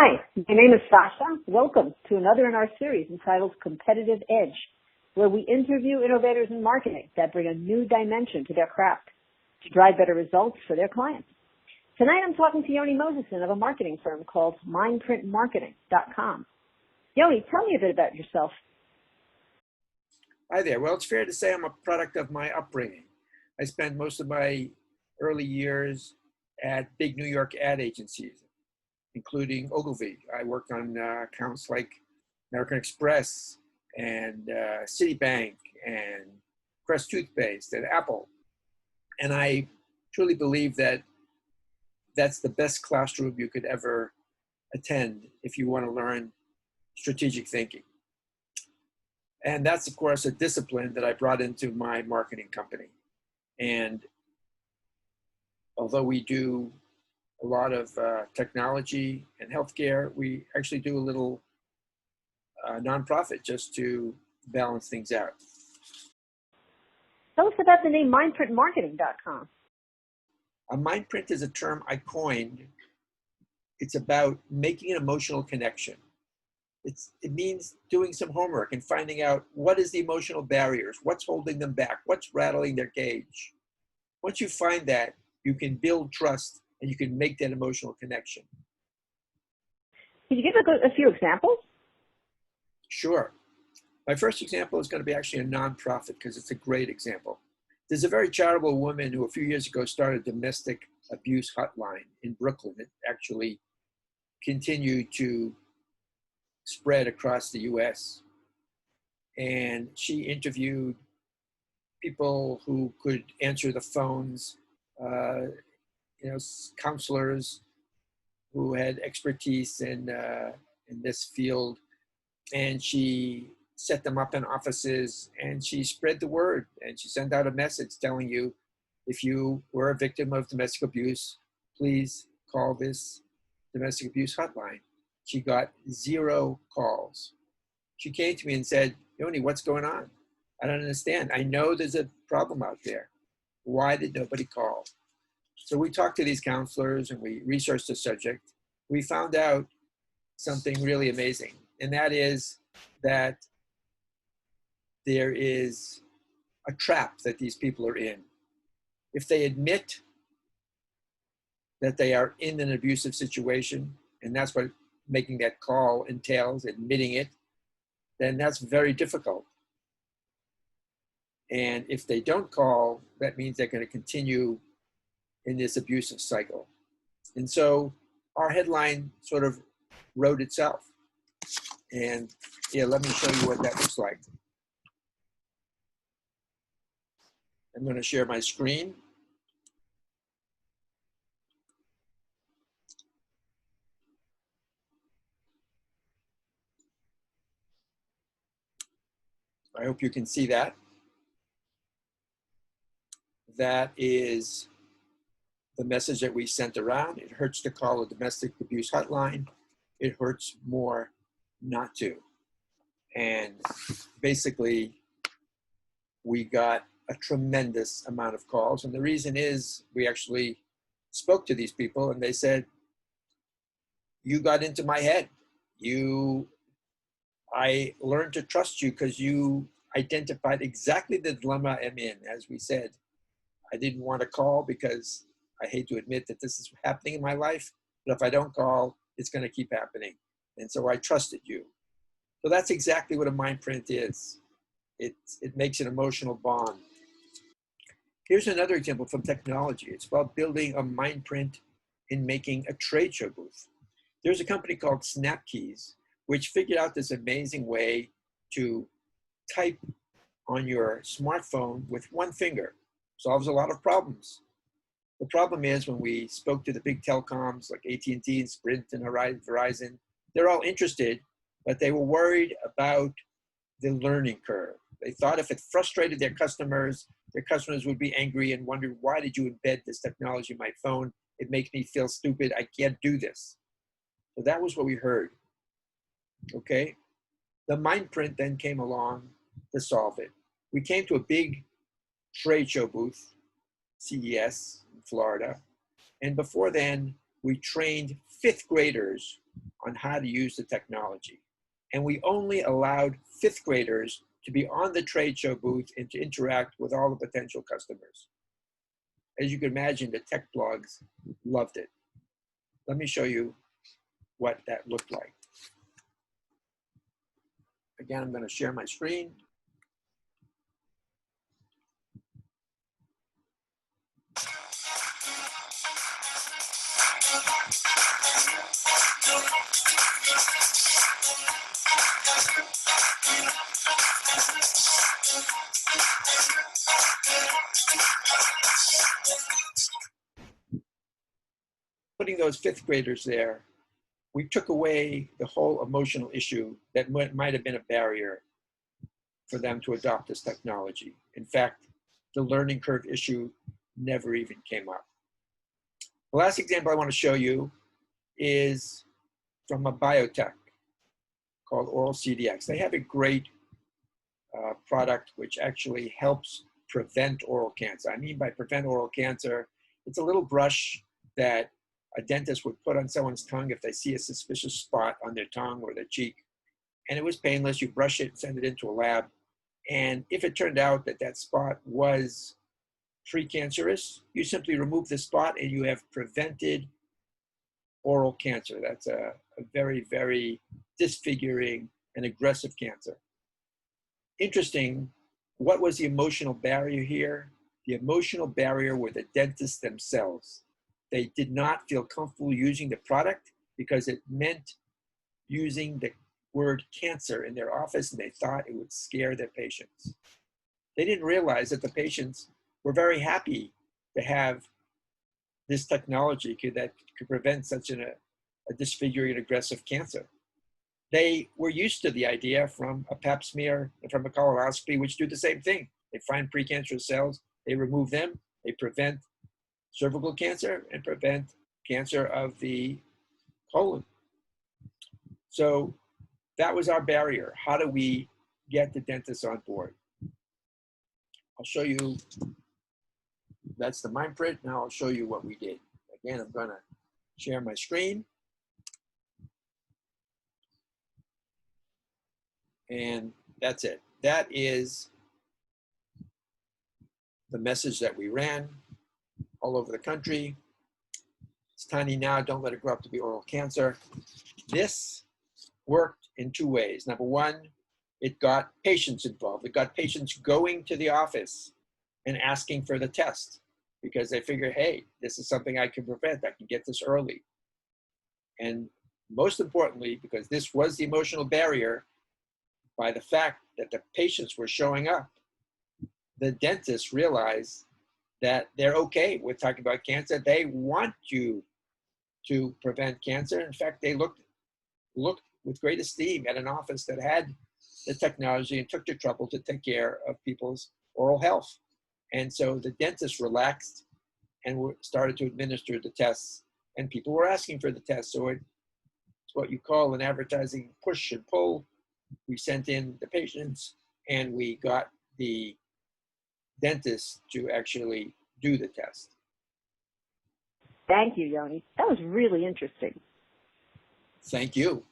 Hi, my name is Sasha. Welcome to another in our series entitled Competitive Edge, where we interview innovators in marketing that bring a new dimension to their craft to drive better results for their clients. Tonight I'm talking to Yoni Moseson of a marketing firm called mindprintmarketing.com. Yoni, tell me a bit about yourself. Hi there. Well, it's fair to say I'm a product of my upbringing. I spent most of my early years at big New York ad agencies, including Ogilvy. I worked on accounts like American Express and Citibank and Crest Toothpaste and Apple. And I truly believe that that's the best classroom you could ever attend if you want to learn strategic thinking. And that's, of course, a discipline that I brought into my marketing company. And although we do a lot of technology and healthcare, we actually do a little nonprofit just to balance things out. Tell us about the name mindprintmarketing.com. A mindprint is a term I coined. It's about making an emotional connection. It means doing some homework and finding out what is the emotional barriers, what's holding them back, what's rattling their cage. Once you find that, you can build trust and you can make that emotional connection. Can you give a few examples? Sure. My first example is going to be actually a nonprofit because it's a great example. There's a very charitable woman who a few years ago started a domestic abuse hotline in Brooklyn. It actually continued to spread across the US. And she interviewed people who could answer the phones, counselors who had expertise in this field. And she set them up in offices and she spread the word and she sent out a message telling you, if you were a victim of domestic abuse, please call this domestic abuse hotline. She got 0 calls. She came to me and said, Yoni, what's going on? I don't understand. I know there's a problem out there. Why did nobody call? So we talked to these counselors and we researched the subject. We found out something really amazing, and that is that there is a trap that these people are in. If they admit that they are in an abusive situation, and that's what making that call entails, admitting it, then that's very difficult. And if they don't call, that means they're going to continue in this abusive cycle. And so our headline sort of wrote itself. And yeah, let me show you what that looks like. I'm going to share my screen. I hope you can see that. That is the message that we sent around. It hurts to call a domestic abuse hotline. It hurts more not to. And basically, we got a tremendous amount of calls. And the reason is we actually spoke to these people and they said, you got into my head. I learned to trust you because you identified exactly the dilemma I'm in. As we said, I didn't want to call because I hate to admit that this is happening in my life, but if I don't call, it's going to keep happening. And so I trusted you. So that's exactly what a mind print is. It makes an emotional bond. Here's another example from technology. It's about building a mind print in making a trade show booth. There's a company called Snapkeys, which figured out this amazing way to type on your smartphone with one finger. Solves a lot of problems. The problem is when we spoke to the big telecoms like AT&T and Sprint and Verizon, they're all interested, but they were worried about the learning curve. They thought if it frustrated their customers would be angry and wonder, why did you embed this technology in my phone? It makes me feel stupid. I can't do this. So that was what we heard. Okay. The mind print then came along to solve it. We came to a big trade show booth, CES in Florida. And before then, we trained 5th graders on how to use the technology. And we only allowed fifth graders to be on the trade show booth and to interact with all the potential customers. As you can imagine, the tech blogs loved it. Let me show you what that looked like. Again, I'm going to share my screen. Putting those fifth graders there, we took away the whole emotional issue that might have been a barrier for them to adopt this technology. In fact, the learning curve issue never even came up. The last example I want to show you is from a biotech called Oral CDX. They have a great product which actually helps prevent oral cancer. I mean by prevent oral cancer, it's a little brush that a dentist would put on someone's tongue if they see a suspicious spot on their tongue or their cheek. And it was painless. You brush it and send it into a lab. And if it turned out that that spot was precancerous, you simply remove the spot and you have prevented oral cancer. That's a very, very disfiguring and aggressive cancer. Interesting, what was the emotional barrier here? The emotional barrier were the dentists themselves. They did not feel comfortable using the product because it meant using the word cancer in their office, and they thought it would scare their patients. They didn't realize that the patients were very happy to have this technology that could prevent such a disfiguring and aggressive cancer. They were used to the idea from a pap smear and from a colonoscopy, which do the same thing. They find precancerous cells, they remove them, they prevent cervical cancer and prevent cancer of the colon. So that was our barrier. How do we get the dentists on board? I'll show you, that's the mind print. Now I'll show you what we did. Again, I'm gonna share my screen. And that's it. That is the message that we ran all over the country. It's tiny now, don't let it grow up to be oral cancer. This worked in two ways. Number one, it got patients involved. It got patients going to the office and asking for the test because they figure, hey, this is something I can prevent. I can get this early. And most importantly, because this was the emotional barrier, by the fact that the patients were showing up, the dentists realized that they're okay with talking about cancer. They want you to prevent cancer. In fact, they looked with great esteem at an office that had the technology and took the trouble to take care of people's oral health. And so the dentists relaxed and started to administer the tests, and people were asking for the tests. So it's what you call in advertising push and pull. We sent in the patients and we got the dentist to actually do the test. Thank you, Yoni. That was really interesting. Thank you.